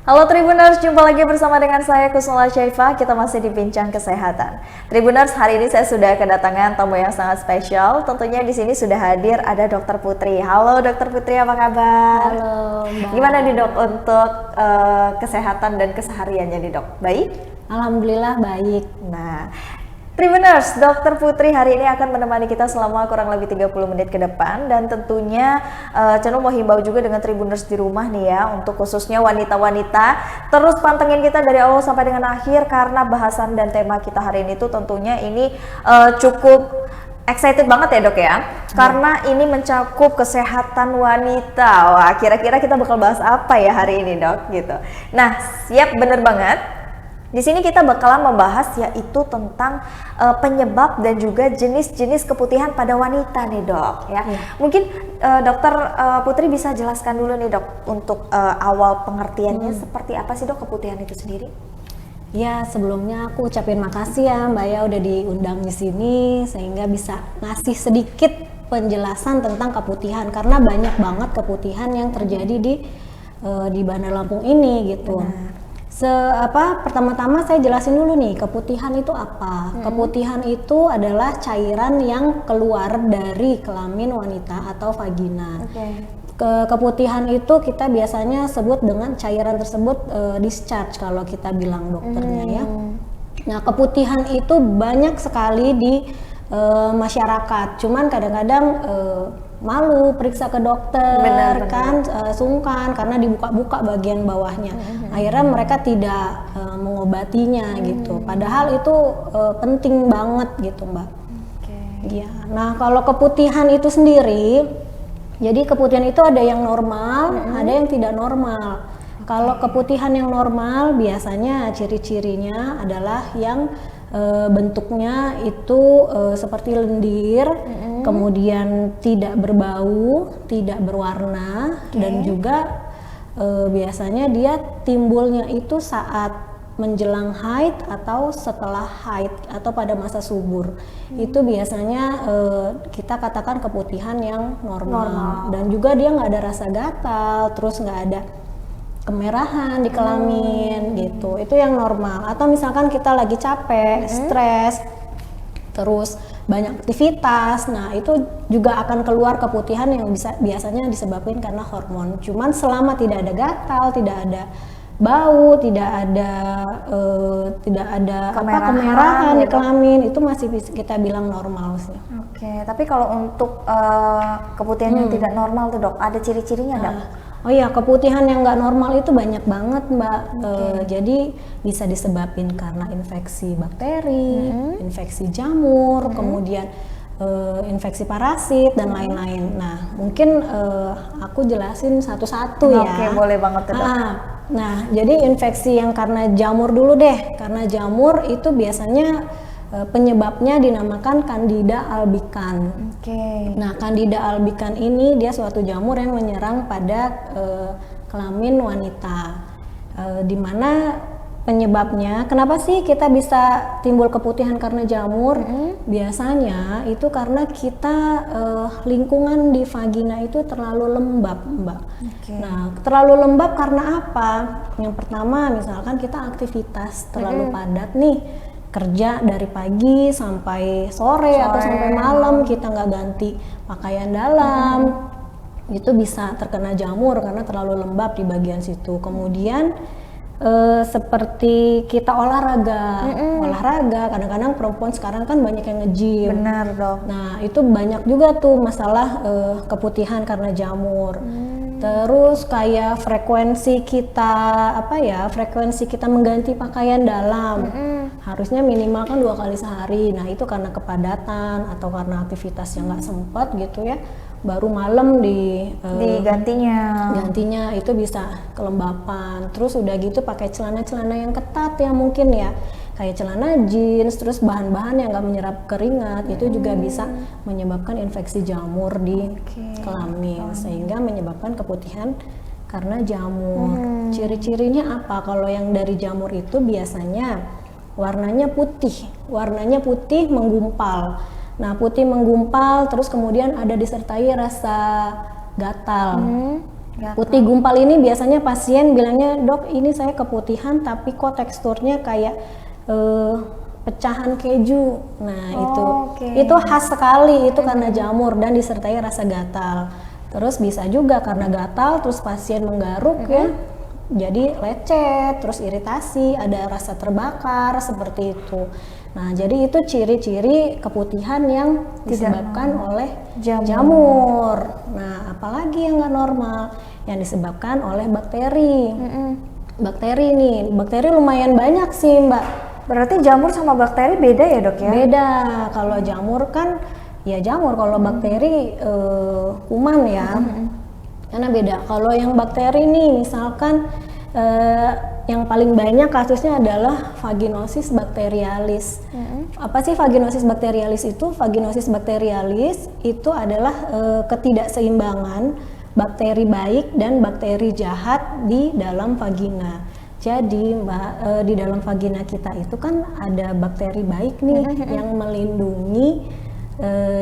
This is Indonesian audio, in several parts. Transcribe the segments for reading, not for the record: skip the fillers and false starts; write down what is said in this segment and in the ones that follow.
Halo Tribuners, jumpa lagi bersama dengan saya Kusnula Syaifah. Kita masih di Bincang Kesehatan. Tribuners, hari ini saya sudah kedatangan tamu yang sangat spesial. Tentunya di sini sudah hadir ada Dokter Putri. Halo Dokter Putri, apa kabar? Halo Mbak. Gimana nih Dok untuk kesehatan dan kesehariannya nih Dok? Baik? Alhamdulillah baik. Nah, Tribuners, Dokter Putri hari ini akan menemani kita selama kurang lebih 30 menit ke depan. Dan tentunya Channel mau himbau juga dengan Tribuners di rumah nih ya, untuk khususnya wanita-wanita, terus pantengin kita dari awal sampai dengan akhir, karena bahasan dan tema kita hari ini tuh tentunya ini cukup excited banget ya Dok ya, karena ini mencakup kesehatan wanita. Wah, kira-kira kita bakal bahas apa ya hari ini Dok gitu. Nah, siap, bener banget. Di sini kita bakalan membahas yaitu tentang penyebab dan juga jenis-jenis keputihan pada wanita nih Dok ya. Mungkin Dokter Putri bisa jelaskan dulu nih Dok untuk awal pengertiannya seperti apa sih Dok keputihan itu sendiri? Ya, sebelumnya aku ucapin makasih ya Mbak ya udah diundang di sini sehingga bisa ngasih sedikit penjelasan tentang keputihan, karena banyak banget keputihan yang terjadi di Bandar Lampung ini gitu. Pertama-tama saya jelasin dulu nih, keputihan itu apa? Keputihan itu adalah cairan yang keluar dari kelamin wanita atau vagina. Keputihan itu kita biasanya sebut dengan cairan tersebut discharge kalau kita bilang dokternya ya. Nah, keputihan itu banyak sekali di masyarakat, cuman kadang-kadang malu periksa ke dokter, sungkan karena dibuka-buka bagian bawahnya. Akhirnya mereka tidak mengobatinya gitu. Padahal itu penting banget gitu Mbak. Ya. Nah, kalau keputihan itu sendiri, jadi keputihan itu ada yang normal, ada yang tidak normal. Kalau keputihan yang normal biasanya ciri-cirinya adalah yang bentuknya itu seperti lendir, kemudian tidak berbau, tidak berwarna, dan juga biasanya dia timbulnya itu saat menjelang haid atau setelah haid atau pada masa subur. Itu biasanya kita katakan keputihan yang normal. Dan juga dia nggak ada rasa gatal, terus nggak ada kemerahan di kelamin gitu. Itu yang normal. Atau misalkan kita lagi capek, stres, terus banyak aktivitas, nah itu juga akan keluar keputihan yang biasanya disebabkan karena hormon. Cuman selama tidak ada gatal, tidak ada bau, tidak ada kemerahan di kelamin, itu masih bisa kita bilang normal sih. Tapi kalau untuk keputihan yang tidak normal tuh Dok, ada ciri-cirinya Dok? Oh iya, keputihan yang nggak normal itu banyak banget Mbak. Jadi bisa disebabkan karena infeksi bakteri, infeksi jamur, kemudian infeksi parasit dan lain-lain. Nah, mungkin aku jelasin satu-satu ya. Oke, boleh banget tuh Dok. Nah, jadi infeksi yang karena jamur dulu deh. Karena jamur itu biasanya penyebabnya dinamakan Candida albicans. Nah, Candida albicans ini dia suatu jamur yang menyerang pada kelamin wanita. Di mana penyebabnya, kenapa sih kita bisa timbul keputihan karena jamur? Biasanya itu karena kita lingkungan di vagina itu terlalu lembab, Mbak. Nah, terlalu lembab karena apa? Yang pertama, misalkan kita aktivitas terlalu padat nih, kerja dari pagi sampai sore atau sampai malam, kita nggak ganti pakaian dalam, itu bisa terkena jamur karena terlalu lembab di bagian situ. Kemudian seperti kita olahraga, kadang-kadang perempuan sekarang kan banyak yang nge-gym. Benar Dok. Nah, itu banyak juga tuh masalah keputihan karena jamur. Terus kayak frekuensi kita mengganti pakaian dalam harusnya minimal kan 2 kali sehari. Nah, itu karena kepadatan atau karena aktivitas yang nggak sempat gitu ya, baru malam gantinya itu bisa kelembapan. Terus udah gitu pakai celana-celana yang ketat ya mungkin ya, kayak celana jeans, terus bahan-bahan yang nggak menyerap keringat, itu juga bisa menyebabkan infeksi jamur di kelamin, sehingga menyebabkan keputihan karena jamur. Ciri-cirinya apa? Kalau yang dari jamur itu biasanya warnanya putih menggumpal. Nah, putih menggumpal, terus kemudian ada disertai rasa gatal. Gatal. Putih gumpal ini biasanya pasien bilangnya, dok ini saya keputihan tapi kok teksturnya kayak pecahan keju. Nah itu khas sekali, itu karena jamur dan disertai rasa gatal. Terus bisa juga karena gatal terus pasien menggaruk ya, jadi lecet, terus iritasi, ada rasa terbakar seperti itu. Nah jadi itu ciri-ciri keputihan yang disebabkan oleh jamur. Nah apalagi yang nggak normal, yang disebabkan oleh bakteri. Bakteri nih, bakteri lumayan banyak sih Mbak. Berarti jamur sama bakteri beda ya dok ya? Beda, kalau jamur kan ya jamur, kalau bakteri kuman ya, karena beda. Kalau yang bakteri nih misalkan yang paling banyak kasusnya adalah vaginosis bacterialis. Apa sih vaginosis bacterialis itu? Vaginosis bacterialis itu adalah ketidakseimbangan bakteri baik dan bakteri jahat di dalam vagina. Jadi Mbak, di dalam vagina kita itu kan ada bakteri baik nih yang melindungi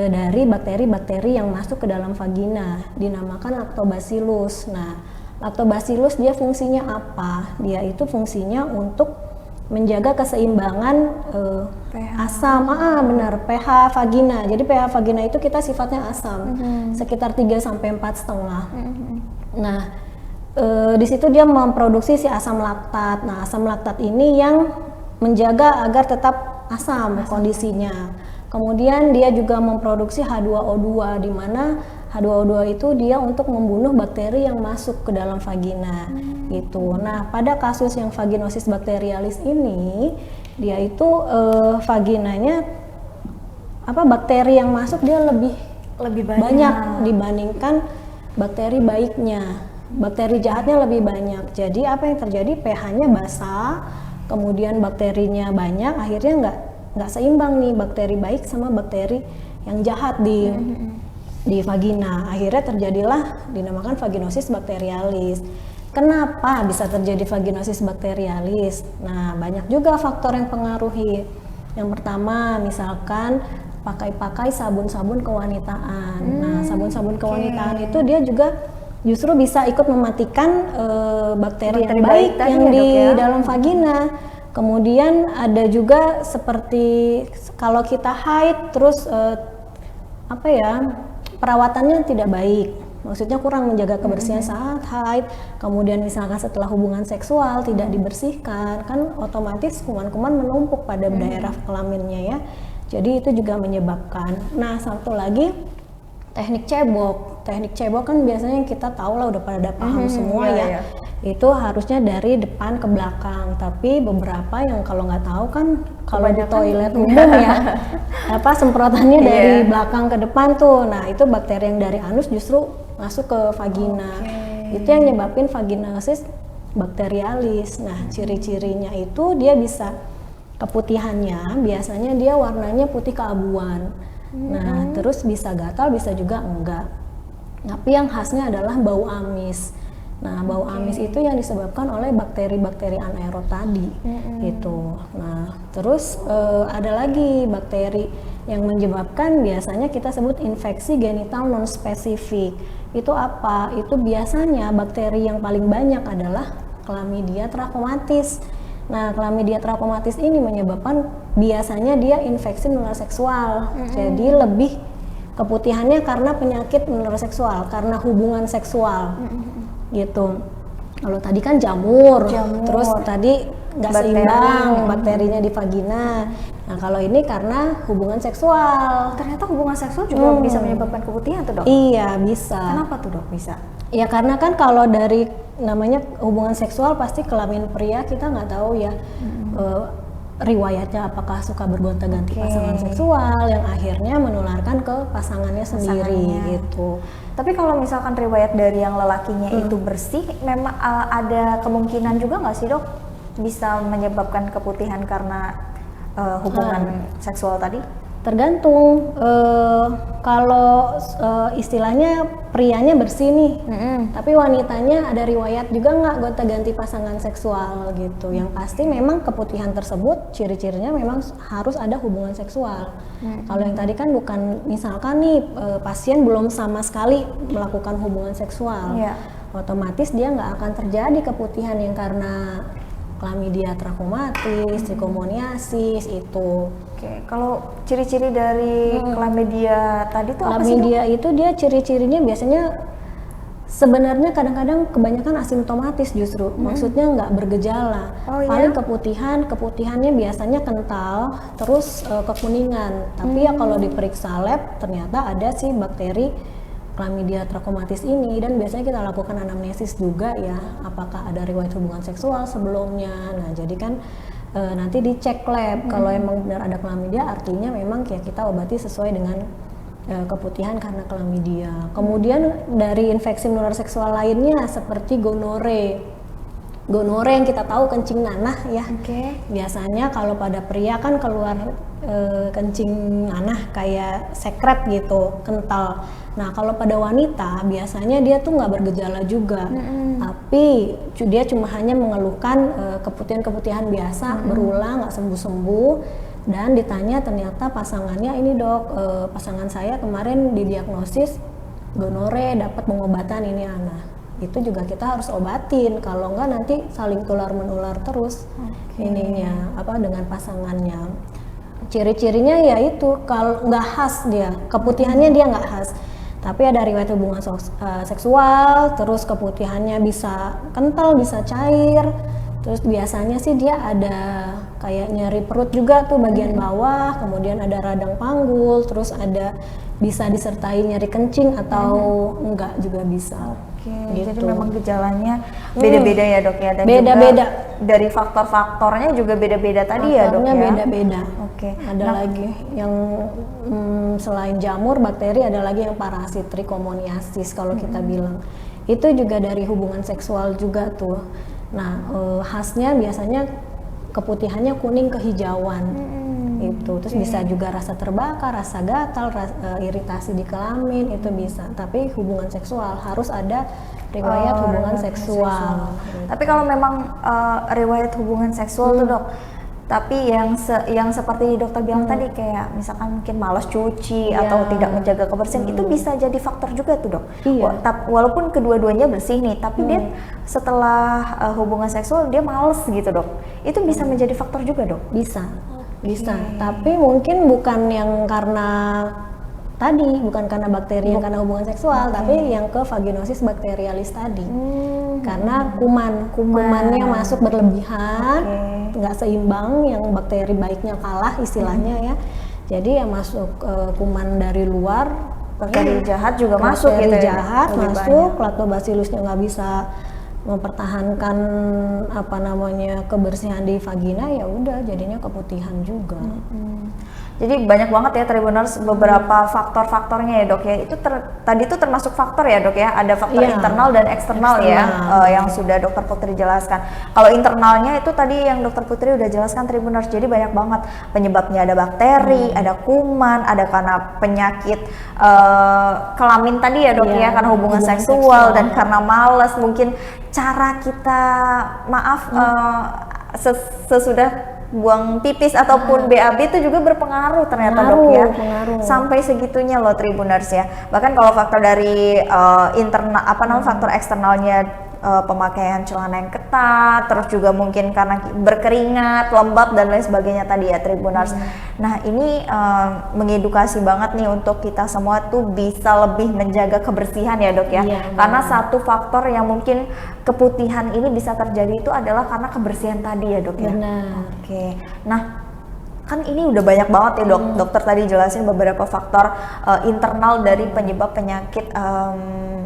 dari bakteri-bakteri yang masuk ke dalam vagina, dinamakan lactobacillus. Nah, lactobacillus dia fungsinya apa? Dia itu fungsinya untuk menjaga keseimbangan asam, benar, pH vagina. Jadi pH vagina itu kita sifatnya asam, sekitar 3 sampai 4,5. Nah, di situ dia memproduksi si asam laktat. Nah, asam laktat ini yang menjaga agar tetap asam kondisinya. Kemudian dia juga memproduksi H2O2, di mana H2O2 itu dia untuk membunuh bakteri yang masuk ke dalam vagina gitu. Nah, pada kasus yang vaginosis bacterialis ini, dia itu vaginanya bakteri yang masuk dia lebih banyak dibandingkan bakteri baiknya. Bakteri jahatnya lebih banyak. Jadi apa yang terjadi? pH-nya basah, kemudian bakterinya banyak, akhirnya nggak seimbang nih bakteri baik sama bakteri yang jahat di vagina. Akhirnya terjadilah dinamakan vaginosis bacterialis. Kenapa bisa terjadi vaginosis bacterialis? Nah, banyak juga faktor yang pengaruhi. Yang pertama, misalkan pakai sabun-sabun kewanitaan. Nah, sabun-sabun kewanitaan itu dia juga justru bisa ikut mematikan bakteri yang baik yang di dalam vagina. Kemudian ada juga seperti kalau kita haid terus perawatannya tidak baik. Maksudnya kurang menjaga kebersihan saat haid. Kemudian misalkan setelah hubungan seksual tidak dibersihkan, kan otomatis kuman-kuman menumpuk pada daerah kelaminnya ya. Jadi itu juga menyebabkan. Nah, satu lagi teknik cebok. Teknik cebok kan biasanya kita tahu lah, udah pada paham semua ya. Itu harusnya dari depan ke belakang. Tapi beberapa yang kalau nggak tahu kan kalau di toilet umum ya, semprotannya dari belakang ke depan tuh. Nah, itu bakteri yang dari anus justru masuk ke vagina. Itu yang nyebabin vaginosis bacterialis. Nah, ciri-cirinya itu dia bisa keputihannya, biasanya dia warnanya putih keabuan. Nah, terus bisa gatal, bisa juga enggak. Tapi yang khasnya adalah bau amis. Nah, bau amis itu yang disebabkan oleh bakteri-bakteri anaerob tadi, gitu. Nah, terus ada lagi bakteri yang menyebabkan biasanya kita sebut infeksi genital non-spesifik. Itu apa? Itu biasanya bakteri yang paling banyak adalah Chlamydia trachomatis. Nah, Chlamydia trachomatis ini menyebabkan biasanya dia infeksi menular seksual. Jadi lebih keputihannya karena penyakit menular seksual, karena hubungan seksual. Gitu. Kalau tadi kan jamur. Terus tadi nggak seimbang bakterinya di vagina. Nah, kalau ini karena hubungan seksual. Ternyata hubungan seksual juga bisa menyebabkan keputihan tuh dok? Iya, bisa. Kenapa tuh dok bisa? Ya karena kan kalau dari namanya hubungan seksual pasti kelamin pria kita nggak tahu ya riwayatnya, apakah suka bergonta-ganti pasangan seksual yang akhirnya menularkan ke pasangannya sendiri gitu. Tapi kalau misalkan riwayat dari yang lelakinya itu bersih, memang ada kemungkinan juga nggak sih dok bisa menyebabkan keputihan karena hubungan seksual tadi? Tergantung. Kalau istilahnya prianya bersih nih, tapi wanitanya ada riwayat juga nggak gonta-ganti pasangan seksual gitu. Yang pasti memang keputihan tersebut ciri-cirinya memang harus ada hubungan seksual. Kalau yang tadi kan bukan, misalkan nih pasien belum sama sekali melakukan hubungan seksual, otomatis dia nggak akan terjadi keputihan yang karena Chlamydia trachomatis, trichomoniasis itu. Oke, kalau ciri-ciri dari chlamydia tadi tuh apa sih, Dok? Chlamydia itu dia ciri-cirinya biasanya sebenarnya kadang-kadang kebanyakan asimptomatis justru, maksudnya nggak bergejala. Oh, iya? Paling keputihannya biasanya kental, terus kekuningan. Tapi ya kalau diperiksa lab ternyata ada sih bakteri Chlamydia trachomatis ini, dan biasanya kita lakukan anamnesis juga ya, apakah ada riwayat hubungan seksual sebelumnya. Nah jadi kan nanti dicek lab, kalau emang benar ada chlamydia artinya memang ya kita obati sesuai dengan keputihan karena chlamydia. Kemudian dari infeksi menular seksual lainnya seperti gonore yang kita tahu kencing nanah ya. Biasanya kalau pada pria kan keluar kencing nanah kayak sekret gitu, kental. Nah kalau pada wanita biasanya dia tuh nggak bergejala juga, tapi dia cuma hanya mengeluhkan keputihan-keputihan biasa berulang nggak sembuh-sembuh, dan ditanya ternyata pasangannya ini dok, pasangan saya kemarin didiagnosis gonore, dapat pengobatan ini Ana. Itu juga kita harus obatin, kalau enggak nanti saling tular menular terus ininya apa dengan pasangannya. Ciri-cirinya ya itu, kalau nggak khas dia, keputihannya dia nggak khas, tapi ada riwayat hubungan seksual, terus keputihannya bisa kental, bisa cair, terus biasanya sih dia ada kayak nyeri perut juga tuh bagian bawah, kemudian ada radang panggul, terus ada bisa disertai nyeri kencing atau enggak juga bisa. Gitu. Jadi memang gejalanya beda-beda ya dok ya, dan beda-beda juga dari faktor-faktornya juga beda-beda tadi ya dok ya. Beda-beda. Ada Nah, lagi yang selain jamur bakteri, ada lagi yang parasit trichomoniasis kalau kita bilang. Itu juga dari hubungan seksual juga tuh. Nah khasnya biasanya keputihannya kuning kehijauan. Itu terus bisa juga rasa terbakar, rasa gatal, iritasi di kelamin, itu bisa. Tapi hubungan seksual harus ada riwayat hubungan seksual. Tapi kalau memang riwayat hubungan seksual tuh dok, tapi yang seperti dokter bilang tadi kayak misalkan mungkin malas cuci atau tidak menjaga kebersihan, itu bisa jadi faktor juga tuh dok. Walaupun kedua-duanya bersih nih, tapi dia setelah hubungan seksual dia males gitu dok, itu bisa menjadi faktor juga dok? Bisa, tapi mungkin bukan yang karena tadi, bukan karena bakteri yang karena hubungan seksual, tapi yang ke vaginosis bakterialis tadi. Karena kumannya masuk berlebihan, nggak seimbang, yang bakteri baiknya kalah istilahnya ya. Jadi yang masuk kuman dari luar, bakteri jahat juga masuk gitu ya. Jahat masuk, lactobacillusnya nggak bisa mempertahankan kebersihan di vagina, ya udah jadinya keputihan juga. Jadi banyak banget ya Tribuners beberapa faktor-faktornya ya dok ya. Itu tadi itu termasuk faktor ya dok ya. Ada faktor internal dan eksternal ya yang sudah dokter Putri jelaskan. Kalau internalnya itu tadi yang dokter Putri udah jelaskan Tribuners. Jadi banyak banget penyebabnya, ada bakteri, ada kuman, ada karena penyakit kelamin tadi ya dok ya, karena hubungan seksual dan karena males, mungkin cara kita sesudah buang pipis ataupun BAB itu juga berpengaruh ternyata dok ya. Sampai segitunya loh Tribuners ya. Bahkan kalau faktor dari faktor eksternalnya pemakaian celana yang ketat, terus juga mungkin karena berkeringat, lembab dan lain sebagainya tadi ya Tribuners. Nah ini mengedukasi banget nih untuk kita semua tuh bisa lebih menjaga kebersihan ya dok ya. Karena satu faktor yang mungkin keputihan ini bisa terjadi itu adalah karena kebersihan tadi ya dok ya. Nah kan ini udah banyak banget ya dok, dokter tadi jelasin beberapa faktor internal dari penyebab penyakit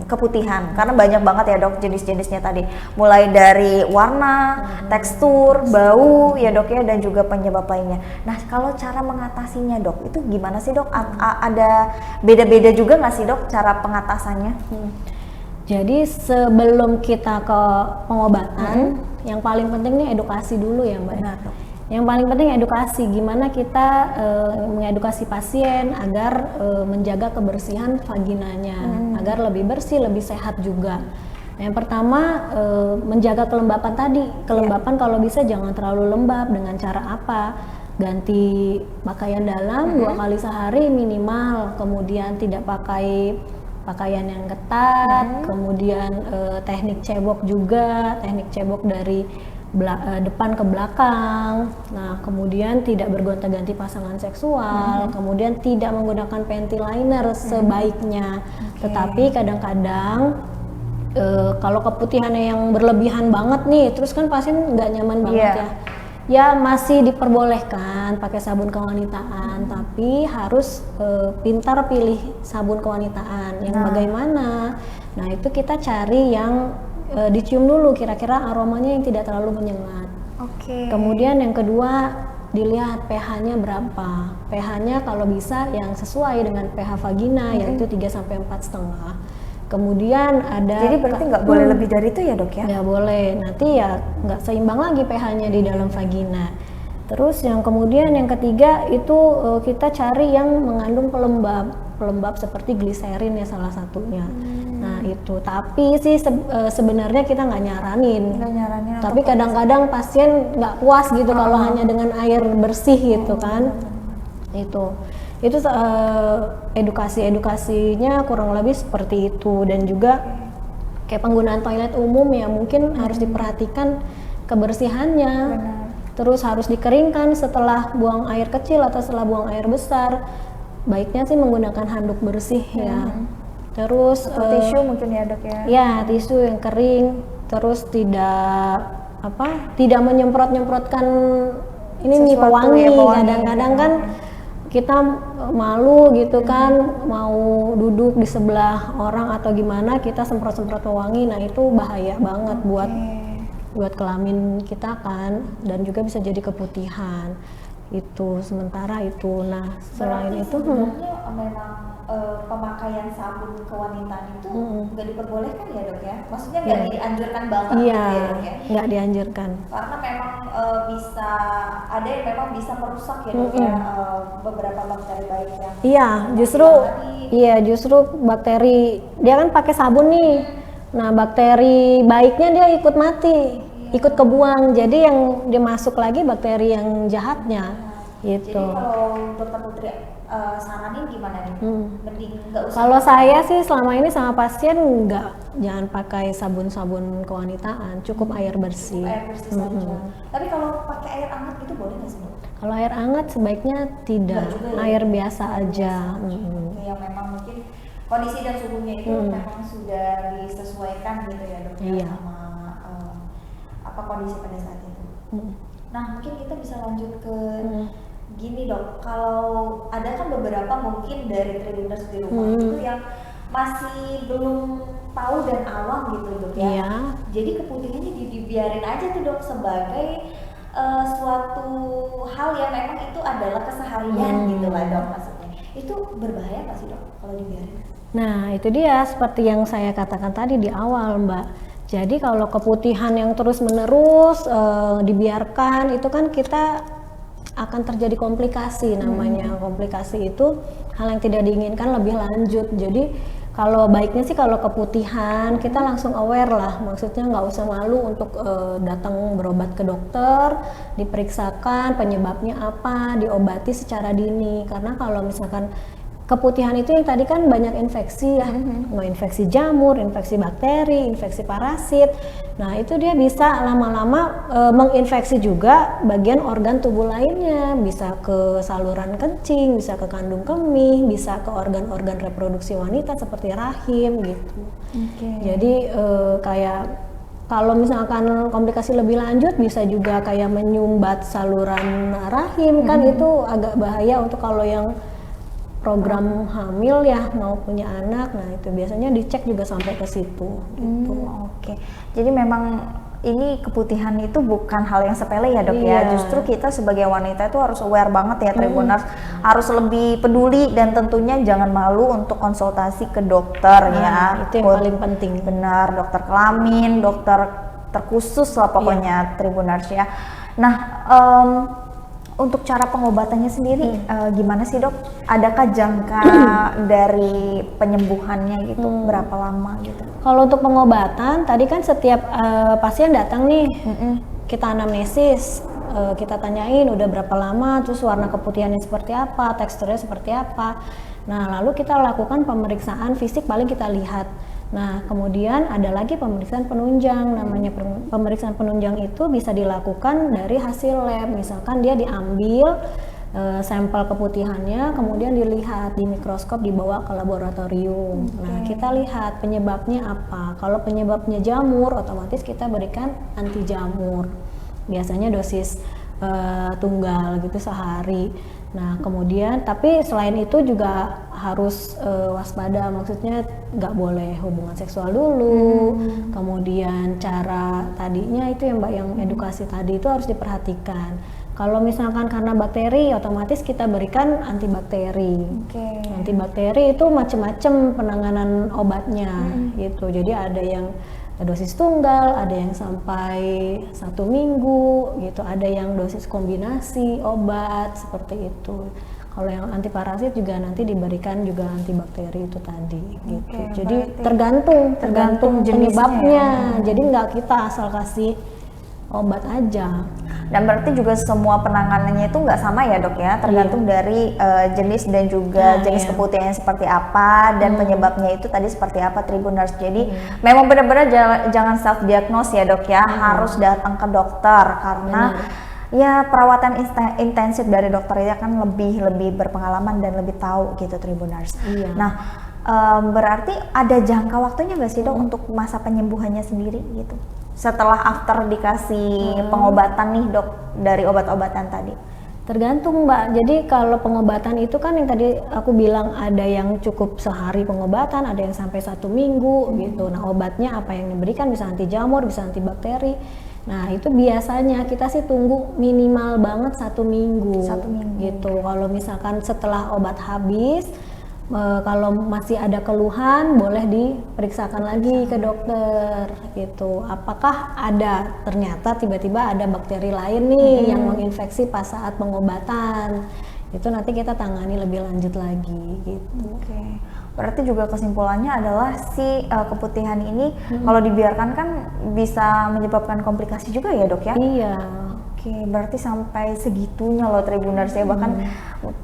keputihan, karena banyak banget ya dok jenis-jenisnya tadi, mulai dari warna, tekstur, bau ya dok ya, dan juga penyebab lainnya. Nah kalau cara mengatasinya dok, itu gimana sih dok? Ada beda-beda juga nggak sih dok cara pengatasannya? Jadi sebelum kita ke pengobatan, yang paling penting nih edukasi dulu ya mbak. Benar dok. Yang paling penting edukasi, gimana kita mengedukasi pasien agar menjaga kebersihan vaginanya, agar lebih bersih, lebih sehat juga. Yang pertama menjaga kelembapan tadi, kelembapan kalau bisa jangan terlalu lembab. Dengan cara apa? Ganti pakaian dalam 2 kali sehari minimal, kemudian tidak pakai pakaian yang ketat, kemudian teknik cebok juga, teknik cebok dari depan ke belakang. Nah, kemudian tidak bergonta-ganti pasangan seksual, kemudian tidak menggunakan panty liner sebaiknya. Tetapi kadang-kadang kalau keputihannya yang berlebihan banget nih, terus kan pasien nggak nyaman banget ya. Ya masih diperbolehkan pakai sabun kewanitaan, tapi harus pintar pilih sabun kewanitaan yang bagaimana. Nah, itu kita cari yang dicium dulu kira-kira aromanya yang tidak terlalu menyengat. Kemudian yang kedua dilihat pH-nya berapa. pH-nya kalau bisa yang sesuai dengan pH vagina yaitu 3 sampai 4,5. Kemudian ada jadi berarti nggak boleh lebih dari itu ya dok ya? Nggak boleh, nanti ya nggak seimbang lagi pH-nya di dalam vagina. Terus yang kemudian yang ketiga itu kita cari yang mengandung pelembab seperti gliserin ya salah satunya. Nah itu, tapi sih sebenarnya kita nggak nyaranin. Tapi kadang-kadang pasien nggak puas gitu kalau hanya dengan air bersih gitu kan. Itu edukasinya kurang lebih seperti itu. Dan juga kayak penggunaan toilet umum ya mungkin harus diperhatikan kebersihannya. Terus harus dikeringkan setelah buang air kecil atau setelah buang air besar. Baiknya sih menggunakan handuk bersih ya. Terus tisu mungkin ya dok ya? Ya tisu yang kering. Terus tidak menyemprot-nyemprotkan ini nih pewangi. Kadang-kadang kan kita malu gitu kan, mau duduk di sebelah orang atau gimana kita semprot-semprot pewangi. Nah itu bahaya banget buat kelamin kita kan, dan juga bisa jadi keputihan. Itu sementara itu. Nah selain itu sebenarnya memang pemakaian sabun kewanitaan itu nggak diperbolehkan ya dok ya? Maksudnya nggak dianjurkan banget gitu ya dok ya? Nggak dianjurkan. Karena memang bisa ada yang memang bisa merusak ya dok ya beberapa bakteri baik yang justru bakteri dia kan pakai sabun nih. Nah bakteri baiknya dia ikut mati, ikut kebuang. Jadi yang dia masuk lagi bakteri yang jahatnya gitu. Jadi kalau dokter Putri saranin gimana nih? Mending nggak usah. Kalau saya sih selama ini sama pasien jangan pakai sabun-sabun kewanitaan, cukup air bersih. Air bersih saja. Tapi kalau pakai air hangat itu boleh nggak sih dok? Kalau air hangat sebaiknya tidak, air biasa aja. Yang memang mungkin kondisi dan suhunya itu memang sudah disesuaikan gitu ya dok sama kondisi pada saat itu. Nah mungkin kita bisa lanjut ke gini dok, kalau ada kan beberapa mungkin dari Tribuners di rumah itu yang masih belum tahu dan awam gitu dok ya. Jadi keputihannya dibiarin aja tuh dok sebagai suatu hal yang memang itu adalah keseharian gitu lah dok maksudnya. Itu berbahaya nggak sih dok kalau dibiarin? Nah itu dia seperti yang saya katakan tadi di awal Mbak. Jadi kalau keputihan yang terus menerus dibiarkan itu kan kita akan terjadi komplikasi namanya. Komplikasi itu hal yang tidak diinginkan lebih lanjut. Jadi kalau baiknya sih kalau keputihan kita langsung aware lah, maksudnya nggak usah malu untuk datang berobat ke dokter, diperiksakan penyebabnya apa, diobati secara dini. Karena kalau misalkan keputihan itu yang tadi kan banyak infeksi ya, mau infeksi jamur, infeksi bakteri, infeksi parasit. Nah itu dia bisa lama-lama menginfeksi juga bagian organ tubuh lainnya, bisa ke saluran kencing, bisa ke kandung kemih, bisa ke organ-organ reproduksi wanita seperti rahim gitu. Jadi kayak kalau misalkan komplikasi lebih lanjut bisa juga kayak menyumbat saluran rahim kan itu agak bahaya untuk kalau yang program hamil ya mau punya anak. Nah itu biasanya dicek juga sampai ke situ gitu. Jadi memang ini keputihan itu bukan hal yang sepele ya dok ya. Justru kita sebagai wanita itu harus aware banget ya Tribuners, harus lebih peduli dan tentunya jangan malu untuk konsultasi ke dokter ya. Itu yang paling penting. Benar, dokter kelamin, dokter terkhusus lah pokoknya Tribuners ya. Nah untuk cara pengobatannya sendiri gimana sih dok? Adakah jangka dari penyembuhannya gitu? Berapa lama gitu? Kalau untuk pengobatan, tadi kan setiap pasien datang nih, kita anamnesis, kita tanyain udah berapa lama, terus warna keputihannya seperti apa, teksturnya seperti apa. Nah, lalu kita lakukan pemeriksaan fisik, paling kita lihat. Nah, kemudian ada lagi pemeriksaan penunjang. Namanya pemeriksaan penunjang itu bisa dilakukan dari hasil lab. Misalkan dia diambil sampel keputihannya, kemudian dilihat di mikroskop, dibawa ke laboratorium. Nah, kita lihat penyebabnya apa. Kalau penyebabnya jamur, otomatis kita berikan anti jamur. Biasanya dosis tunggal gitu sehari. Nah, kemudian tapi selain itu juga harus waspada, maksudnya nggak boleh hubungan seksual dulu. Kemudian cara tadinya itu ya Mbak, yang edukasi tadi itu harus diperhatikan. Kalau misalkan karena bakteri, otomatis kita berikan antibakteri. Antibakteri itu macam-macam penanganan obatnya gitu. Jadi ada yang dosis tunggal, ada yang sampai 1 minggu gitu, ada yang dosis kombinasi obat seperti itu. Kalau yang antiparasit juga nanti diberikan juga antibakteri itu tadi gitu. Jadi tergantung penyebabnya. Jadi nggak kita asal kasih obat aja. Dan berarti juga semua penanganannya itu nggak sama ya dok ya, tergantung dari jenis dan juga jenis keputihannya seperti apa dan penyebabnya itu tadi seperti apa Tribuners. Jadi memang benar-benar jangan self diagnose ya dok ya, harus datang ke dokter karena ya perawatan intensif dari dokter itu kan lebih berpengalaman dan lebih tahu gitu Tribuners. Nah berarti ada jangka waktunya nggak sih dok untuk masa penyembuhannya sendiri gitu? Setelah after dikasih pengobatan nih dok dari obat-obatan tadi? Tergantung Mbak, jadi kalau pengobatan itu kan yang tadi aku bilang ada yang cukup sehari pengobatan, ada yang sampai 1 minggu gitu. Nah obatnya apa yang diberikan, bisa anti jamur, bisa antibakteri. Nah itu biasanya kita sih tunggu minimal banget 1 minggu. 1 minggu gitu. Kalau misalkan setelah obat habis, kalau masih ada keluhan boleh diperiksakan lagi ke dokter gitu. Apakah ada ternyata tiba-tiba ada bakteri lain nih yang menginfeksi pas saat pengobatan. Itu nanti kita tangani lebih lanjut lagi gitu. Berarti juga kesimpulannya adalah si keputihan ini kalau dibiarkan kan bisa menyebabkan komplikasi juga ya dok ya? Iya. Berarti sampai segitunya loh Tribuners ya, bahkan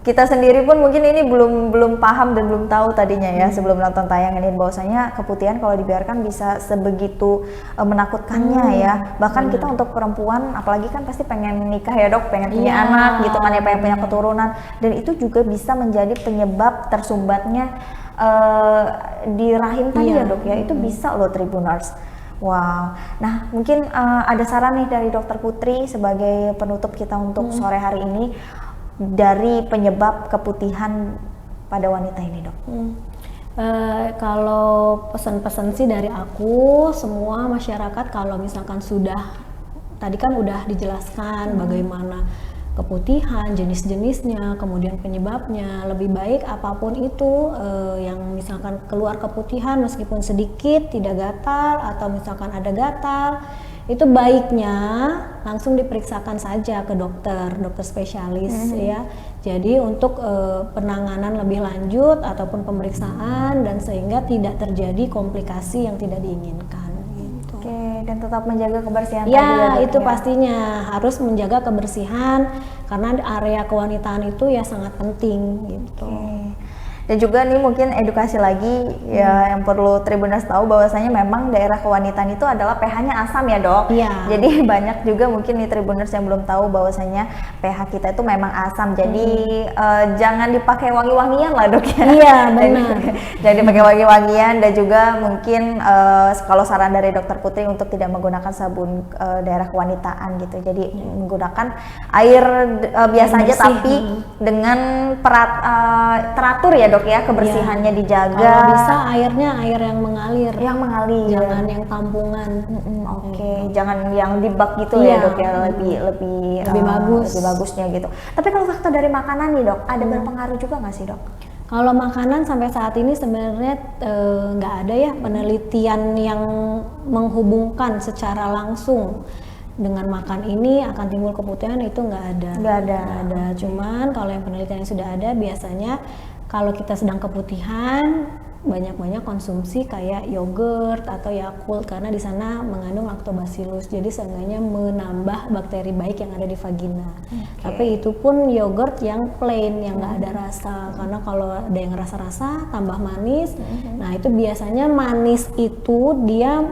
kita sendiri pun mungkin ini belum paham dan belum tahu tadinya ya sebelum nonton tayangan ini bahwasanya keputihan kalau dibiarkan bisa sebegitu menakutkannya ya. Bahkan kita untuk perempuan apalagi kan pasti pengen nikah ya dok, pengen punya anak gitu kan ya, pengen punya keturunan, dan itu juga bisa menjadi penyebab tersumbatnya di rahim tadi ya dok ya, itu bisa loh Tribuners. Wow, nah mungkin ada saran nih dari Dokter Putri sebagai penutup kita untuk sore hari ini dari penyebab keputihan pada wanita ini dok. Kalau pesan-pesan sih dari aku, semua masyarakat kalau misalkan sudah, tadi kan udah dijelaskan bagaimana keputihan, jenis-jenisnya, kemudian penyebabnya, lebih baik apapun itu yang misalkan keluar keputihan meskipun sedikit, tidak gatal atau misalkan ada gatal, itu baiknya langsung diperiksakan saja ke dokter spesialis ya. Jadi untuk penanganan lebih lanjut ataupun pemeriksaan dan sehingga tidak terjadi komplikasi yang tidak diinginkan. Dan tetap menjaga kebersihan ya, tadi ya dok, itu pastinya harus menjaga kebersihan karena area kewanitaan itu ya sangat penting gitu. Dan juga nih mungkin edukasi lagi ya yang perlu Tribuners tahu bahwasanya memang daerah kewanitaan itu adalah pH-nya asam ya dok. Jadi banyak juga mungkin nih Tribuners yang belum tahu bahwasanya pH kita itu memang asam. Jadi jangan dipakai wangi-wangian lah dok ya. Iya benar. Jangan dipakai wangi-wangian, dan juga mungkin kalau saran dari Dokter Putri untuk tidak menggunakan sabun daerah kewanitaan gitu. Jadi menggunakan air biasa aja tapi dengan teratur ya dok ya, kebersihannya dijaga. Kalau bisa airnya air yang mengalir. Jangan yang tampungan. Jangan yang di bak gitu ya dok ya, lebih bagus. Lebih bagusnya gitu. Tapi kalau faktor dari makanan nih dok, ada berpengaruh juga nggak sih dok? Kalau makanan sampai saat ini sebenarnya nggak ada ya penelitian yang menghubungkan secara langsung dengan makan ini akan timbul keputihan, itu nggak ada. Cuman kalau yang penelitian yang sudah ada biasanya Kalau kita sedang keputihan, banyak-banyak konsumsi kayak yogurt atau Yakult karena di sana mengandung lactobacillus, jadi seenggaknya menambah bakteri baik yang ada di vagina. Tapi itu pun yogurt yang plain, yang nggak ada rasa, karena kalau ada yang rasa-rasa tambah manis. Nah itu biasanya manis itu dia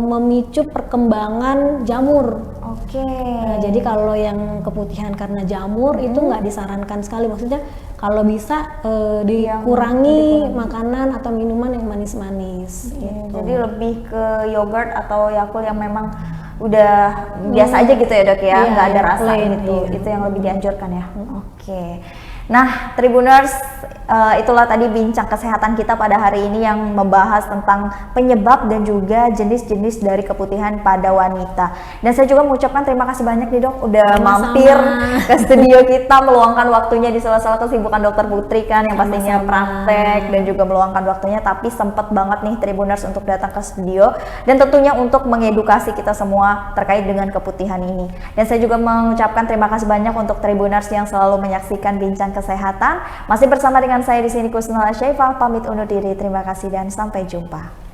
memicu perkembangan jamur. Nah, jadi kalau yang keputihan karena jamur itu nggak disarankan sekali, maksudnya kalau bisa dikurangi makanan atau minuman yang manis-manis. Gitu. Jadi lebih ke yogurt atau Yakult yang memang udah biasa aja gitu ya dok ya, nggak ada rasa plain, gitu. Itu yang lebih dianjurkan ya. Oke. Nah, Tribuners, itulah tadi bincang kesehatan kita pada hari ini yang membahas tentang penyebab dan juga jenis-jenis dari keputihan pada wanita. Dan saya juga mengucapkan terima kasih banyak nih dok, udah mampir ke studio kita, meluangkan waktunya di sela-sela kesibukan dokter Putri kan, yang pastinya praktek dan juga meluangkan waktunya, tapi sempat banget nih Tribuners untuk datang ke studio dan tentunya untuk mengedukasi kita semua terkait dengan keputihan ini. Dan saya juga mengucapkan terima kasih banyak untuk Tribuners yang selalu menyaksikan bincang kesehatan. Masih bersama dengan saya di sini Kusnul Syaifah, pamit undur diri. Terima kasih dan sampai jumpa.